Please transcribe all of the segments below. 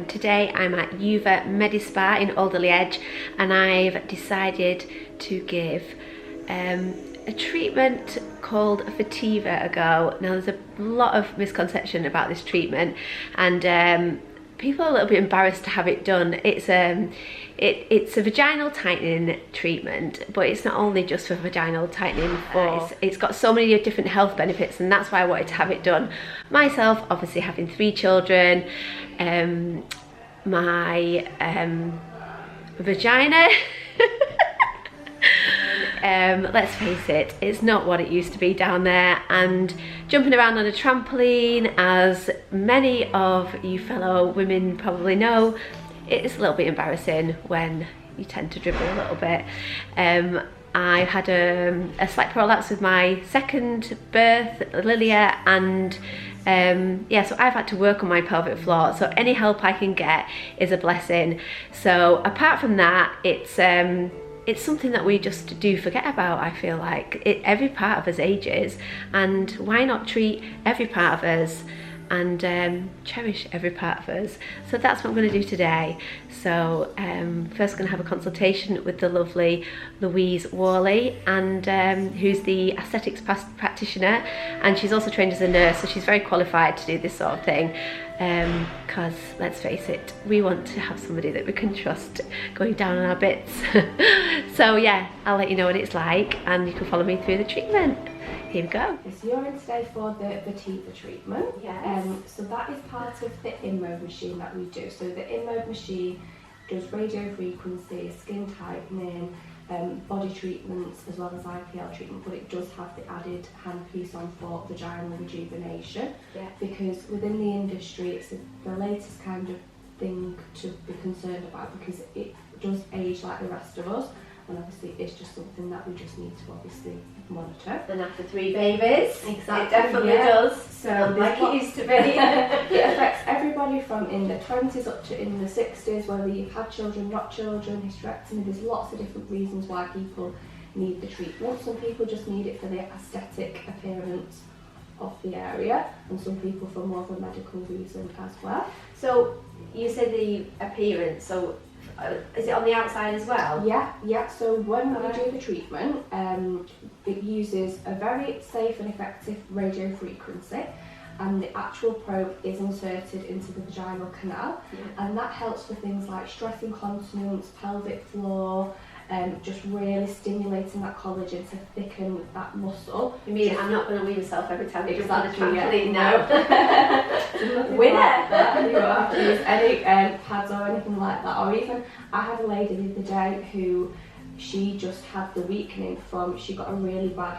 Today I'm at Yuva Medispa in Alderley Edge, and I've decided to give a treatment called Votiva a go. Now there's a lot of misconception about this treatment, and people are a little bit embarrassed to have it done. It's a vaginal tightening treatment, but it's not only just for vaginal tightening. It's got so many different health benefits, and that's why I wanted to have it done myself. Obviously, having 3 children, my vagina, let's face it, it's not what it used to be down there, and jumping around on a trampoline, as many of you fellow women probably know, it's a little bit embarrassing when you tend to dribble a little bit. I had a slight prolapse with my second birth, Lilia, and yeah, so I've had to work on my pelvic floor, so any help I can get is a blessing. So apart from that, it's something that we just do forget about. I feel like every part of us ages, and why not treat every part of us and cherish every part of us? So that's what I'm going to do today. So first going to have a consultation with the lovely Louise Worley, and who's the aesthetics practitioner, and she's also trained as a nurse, so she's very qualified to do this sort of thing, because let's face it, we want to have somebody that we can trust going down on our bits. So yeah, I'll let you know what it's like, and you can follow me through the treatment. Here we go. So you're in today for the Votiva treatment. Yes. So that is part of the InMode machine that we do. So the InMode machine does radio frequency, skin tightening, body treatments, as well as IPL treatment, but it does have the added handpiece on for vaginal rejuvenation. Yeah. Because within the industry, it's the latest kind of thing to be concerned about, because it does age like the rest of us. And obviously it's just something that we just need to obviously monitor. And after 3 babies, exactly, it definitely does. So like it used to be. It affects everybody from in the 20s up to in the 60s, whether you've had children, not children, hysterectomy. There's lots of different reasons why people need the treatment. Some people just need it for the aesthetic appearance of the area, and some people for more of a medical reason as well. So you said the appearance, so is it on the outside as well? Yeah. So when we do the treatment, it uses a very safe and effective radio frequency, and the actual probe is inserted into the vaginal canal, and that helps for things like stress incontinence, pelvic floor, just really stimulating that collagen to thicken that muscle. You mean I'm not going to wean myself every time you jump on the Exactly, trampoline yeah. now? Winner! Like that. You don't have to use any pads or anything like that. Or even, I had a lady the other day who, she just had the weakening from, she got a really bad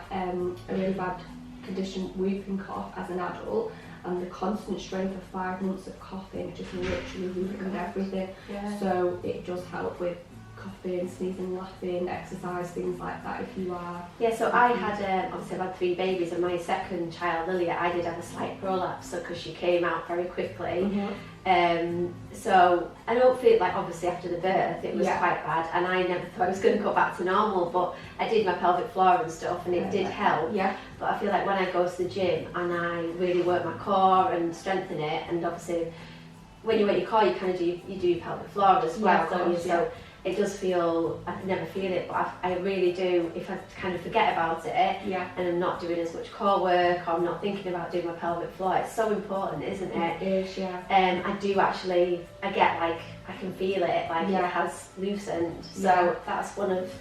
condition, whooping cough as an adult, and the constant strain for 5 months of coughing just literally weakened everything. Yeah. So it does help with coughing, sneezing, laughing, exercise, things like that if you are. Yeah, so I had, obviously I've had 3 babies, and my second child, Lilia, I did have a slight prolapse, so because she came out very quickly. So I don't feel like, obviously after the birth it was quite bad, and I never thought I was going to go back to normal, but I did my pelvic floor and stuff, and it did help. Yeah. But I feel like when I go to the gym and I really work my core and strengthen it, and obviously when you work your core, you kind of do your pelvic floor as well, don't you? So it does feel, I never feel it, but I really do, if I kind of forget about it, and I'm not doing as much core work, or I'm not thinking about doing my pelvic floor. It's so important, isn't it? It is, yeah. I do actually, I get like, I can feel it, like it has loosened. So that's one of,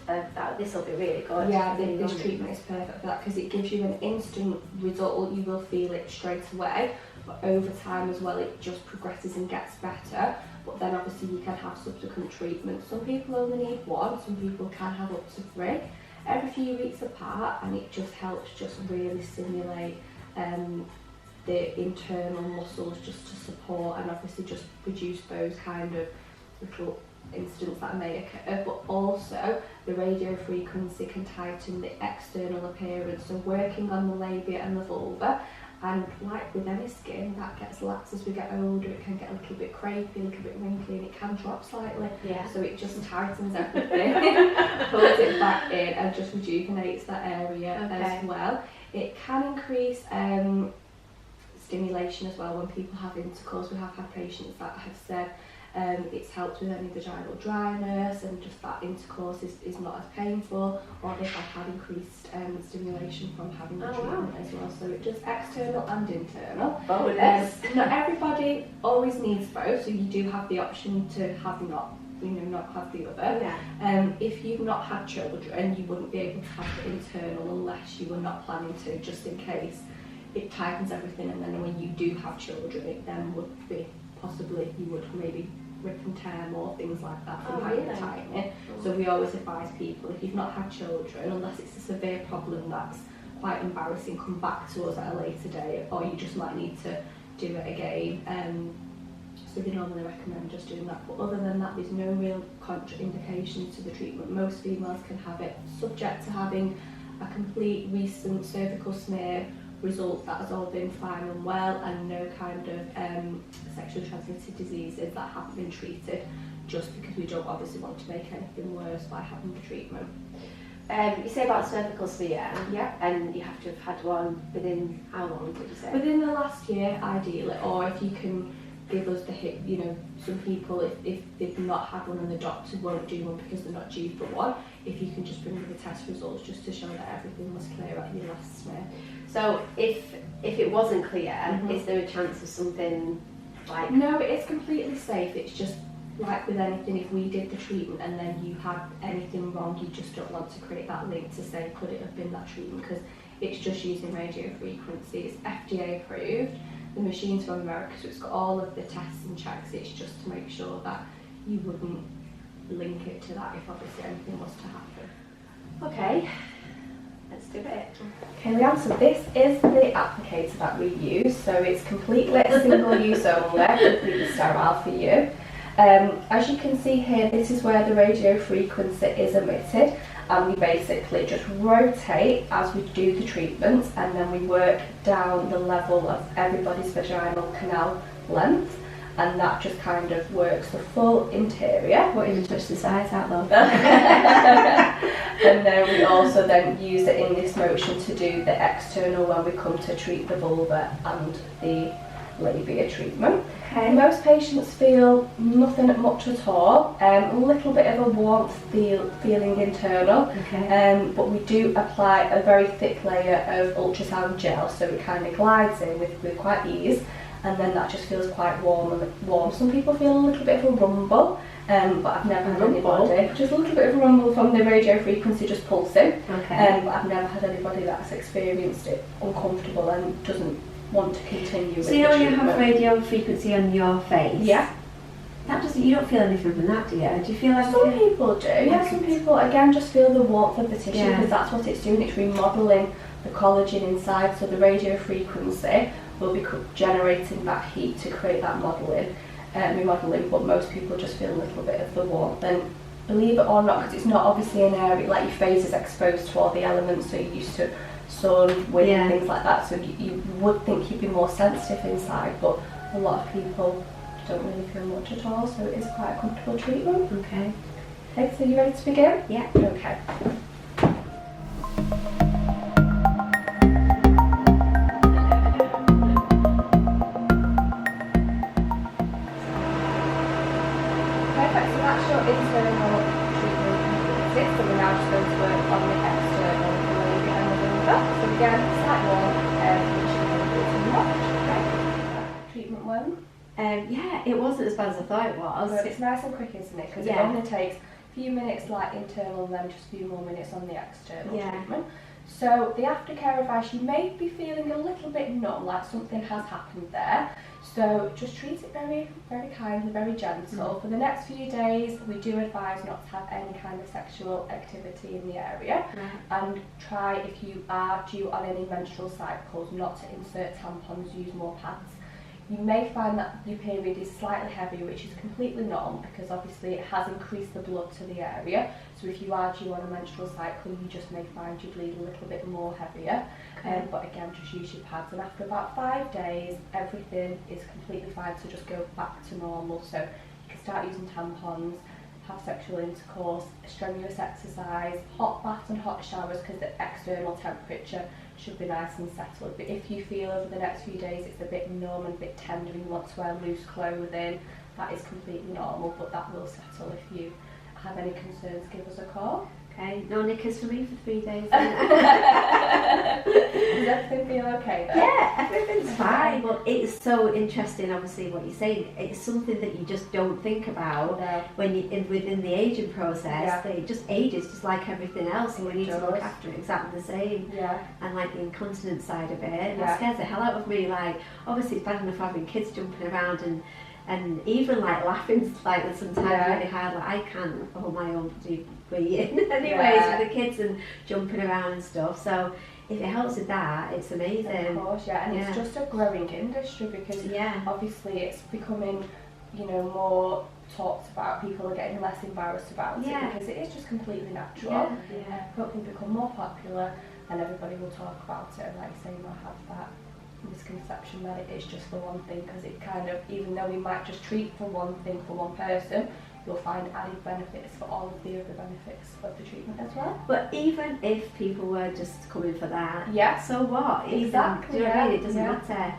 this will be really good. Yeah, this treatment is perfect for that, because it gives you an instant result. You will feel it straight away, but over time as well, it just progresses and gets better. But then obviously you can have subsequent treatments. Some people only need 1, some people can have up to 3, every few weeks apart, and it just helps just really stimulate the internal muscles just to support and obviously just reduce those kind of little incidents that may occur, but also the radio frequency can tighten the external appearance, so working on the labia and the vulva. And like with any skin, that gets lax as we get older. It can get a little bit crepey, a little bit wrinkly, and it can drop slightly. Yeah. So it just tightens everything, pulls it back in, and just rejuvenates that area as well. It can increase stimulation as well when people have intercourse. We have had patients that have said it's helped with any vaginal dryness, and just that intercourse is not as painful, or they've had increased stimulation from having the treatment as well. So it does external and internal. Not everybody always needs both, so you do have the option to have not have the other. If you've not had children, you wouldn't be able to have the internal unless you were not planning to, just in case it tightens everything, and then when you do have children, it then would be possibly you would maybe rip and tear more, things like that from tightening. So we always advise people, if you've not had children, unless it's a severe problem that's quite embarrassing, come back to us at a later date, or you just might need to do it again. So they normally recommend just doing that, but other than that, there's no real contraindications to the treatment. Most females can have it, subject to having a complete recent cervical smear result that has all been fine and well, and no kind of sexually transmitted diseases that haven't been treated, just because we don't obviously want to make anything worse by having the treatment. You say about cervical smear, and you have to have had one within how long did you say? Within the last year, ideally, or if you can give us the hip, some people, if they've not had one and the doctor won't do one because they're not due for one, if you can just bring me the test results just to show that everything was clear at your last smear. So if it wasn't clear, is there a chance of something like... No, it's completely safe. It's just like with anything, if we did the treatment and then you had anything wrong, you just don't want to create that link to say, could it have been that treatment? Because it's just using radio frequency. It's FDA approved. The machine's from America, so it's got all of the tests and checks. It's just to make sure that you wouldn't link it to that if obviously anything was to happen. Okay, let's do it. Okay, Leanne, so this is the applicator that we use. So it's completely single use only, completely sterile for you. As you can see here, this is where the radio frequency is emitted, and we basically just rotate as we do the treatments, and then we work down the level of everybody's vaginal canal length, and that just kind of works the full interior. Won't even touch the sides out though. And then we also then use it in this motion to do the external when we come to treat the vulva and the labia treatment. Okay. Most patients feel nothing much at all, a little bit of a warmth feeling internal, but we do apply a very thick layer of ultrasound gel, so it kind of glides in with quite ease, and then that just feels quite warm. Some people feel a little bit of a rumble, but I've never had anybody, just a little bit of a rumble from the radio frequency just pulsing, but I've never had anybody that's experienced it uncomfortable and doesn't want to continue with the treatment. So you have radio frequency on your face? Yeah. That doesn't, you don't feel anything from that, do you? Do you feel like some people do? Yeah, some people again just feel the warmth of the tissue, because that's what it's doing. It's remodelling the collagen inside, so the radio frequency will be generating that heat to create that remodelling, but most people just feel a little bit of the warmth. And believe it or not, because it's not obviously an area, like your face is exposed to all the elements, so you're used to sun, wind, things like that, so you would think you'd be more sensitive inside, but a lot of people don't really feel much at all, so it is quite a comfortable treatment. Okay, so you ready to begin? Yeah. Okay. Perfect, so that's your internal treatment completed, so we're now just going to work on the external. So again, slight warm, treatment one. Yeah, it wasn't as bad as I thought it was. But it's nice and quick, isn't it? Because it only takes a few minutes like internal and then just a few more minutes on the external treatment. So the aftercare advice, you may be feeling a little bit numb, like something has happened there. So just treat it very, very kindly, very gentle. For the next few days, we do advise not to have any kind of sexual activity in the area. And try, if you are due on any menstrual cycles, not to insert tampons, use more pads. You may find that your period is slightly heavier, which is completely normal because obviously it has increased the blood to the area. So if you are due on a menstrual cycle, you just may find you bleed a little bit more heavier. But again, just use your pads, and after about 5 days, everything is completely fine, so just go back to normal. So you can start using tampons, have sexual intercourse, strenuous exercise, hot baths and hot showers, because the external temperature should be nice and settled. But if you feel over the next few days it's a bit numb and a bit tender and you want to wear loose clothing, that is completely normal, but that will settle. If you have any concerns, give us a call. Okay, no knickers for me for 3 days. Does everything feel okay though? Yeah, everything's fine. But it's so interesting, obviously, what you're saying. It's something that you just don't think about when you within the aging process. That it just ages just like everything else, and we need to look after it exactly the same. And like the incontinence side of it, that scares the hell out of me. Like, obviously, it's bad enough having kids jumping around and even like laughing like sometimes really hard. Like I can't hold my own breathing anyways with the kids and jumping around and stuff. So if it helps with that, it's amazing. Of course, and it's just a growing industry because obviously it's becoming, you know, more talked about. People are getting less embarrassed about it because it is just completely natural. It can become more popular and everybody will talk about it, and like you say, not have that misconception that it is just for one thing, because it kind of, even though we might just treat for one thing for one person, you'll find added benefits for all of the other benefits of the treatment as well. But even if people were just coming for that, so what? Exactly. Do you know what I mean? It doesn't matter.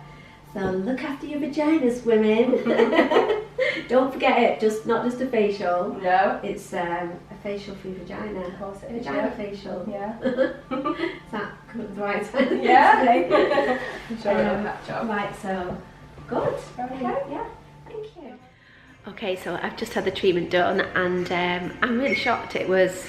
So look after your vaginas, women. Don't forget it. Not just a facial. No. It's a facial for your vagina. Of course it is. Vagina facial. Is that the right time? I'm sure it'll catch up. Right, so good. Okay. Thank you. Okay, so I've just had the treatment done, and I'm really shocked. It was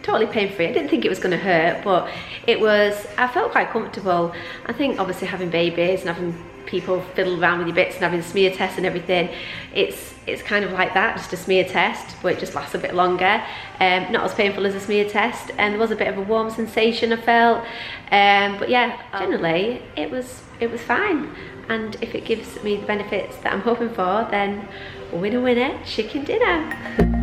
totally pain-free. I didn't think it was going to hurt, but I felt quite comfortable. I think obviously having babies and having people fiddle around with your bits and having smear tests and everything, it's kind of like that, just a smear test, but it just lasts a bit longer. Not as painful as a smear test, and there was a bit of a warm sensation I felt, but yeah, generally it was fine. And if it gives me the benefits that I'm hoping for, then winner, chicken dinner.